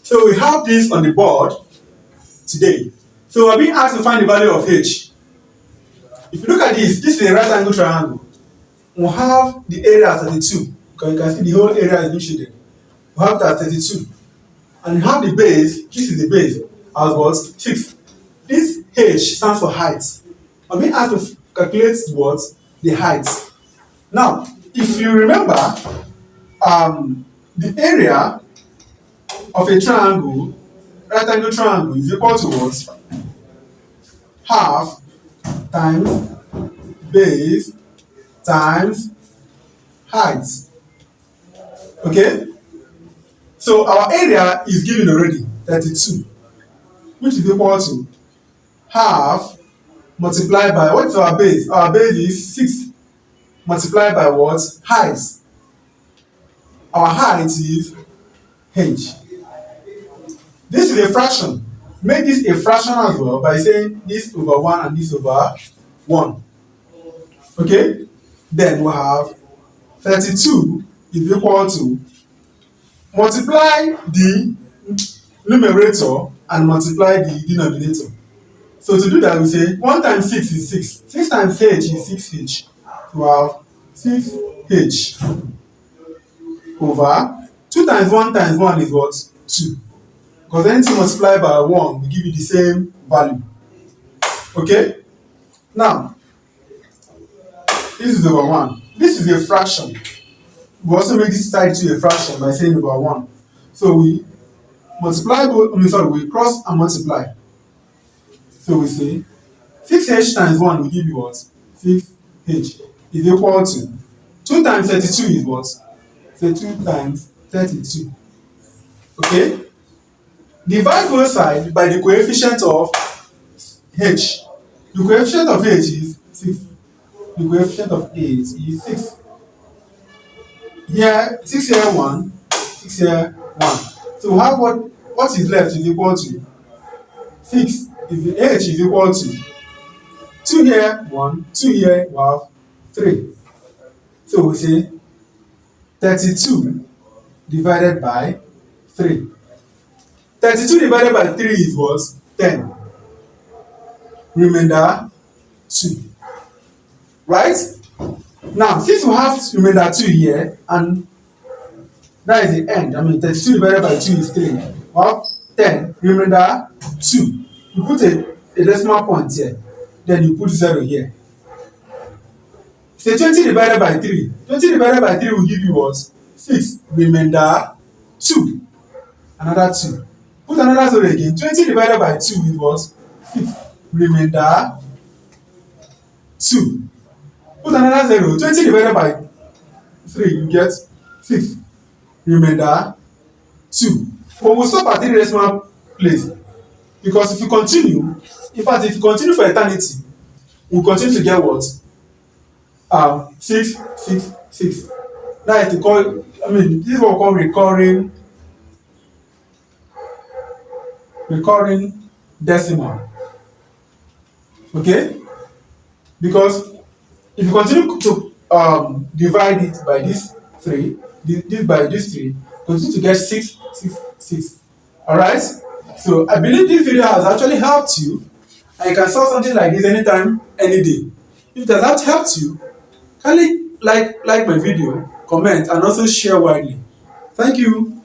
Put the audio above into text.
So we have this on the board today. So we're being asked to find the value of h. If you look at this is a right angle triangle. We'll have the area as 32, because you can see the whole area is being shaded. We'll have that 32. And you have the base, this is the base, as what? 6. This h stands for height. I'm being asked to calculate what? The height. Now, if you remember, the area of a triangle, right angle triangle, is equal to what? Half times base times height. Okay? So our area is given already, 32, which is equal to half multiplied by, what is our base? Our base is 6 multiplied by what? Height. Our height is h. This is a fraction. Make this a fraction as well by saying this over 1 and this over 1. Okay? Then we have 32 is equal to, multiply the numerator and multiply the denominator. So to do that, we say 1 times 6 is 6. 6 times h is 6h. We have 6h over 2 times 1 times 1 is what? 2. Because anything multiplied by 1 will give you the same value. Okay? Now, this is over 1. This is a fraction. We also make this side to a fraction by saying over 1. So we multiply both, we cross and multiply. So we say 6h times 1 will give you what? 6h is equal to 2 times 32 is what? Say 2 times 32. Okay? Divide both sides by the coefficient of h. The coefficient of h is 6. The coefficient of h is 6. Here, 6 here 1, 6 here 1. So we have what is left is equal to 6 is the h is equal to 2 here 1, 2 here we have 3. So we say 32 divided by 3. 32 divided by 3 is what? 10. Remainder 2. Right? Now, since we have remainder 2 here, and that is the end, 32 divided by 2 is 3. We have 10, remainder 2. You put a decimal point here, then you put 0 here. Say 20 divided by 3. 20 divided by 3 will give you what? 6. Remainder 2. Another 2. Put another 0 again. 20 divided by 2 is what? 6. Remainder 2. Put another 0. 20 divided by 3, you get 6. Remainder 2. But we'll stop at 3 decimal place. Because if you continue, in fact, if you continue for eternity, we'll continue to get what? 6, 6, 6. That is to call, this is what we call recurring decimal. Okay? Because if you continue to divide it by this 3, this by this 3, continue to get 6, 6, 6. Alright? So I believe this video has actually helped you, and you can solve something like this anytime, any day. If it has not helped you, kindly like my video, comment, and also share widely. Thank you.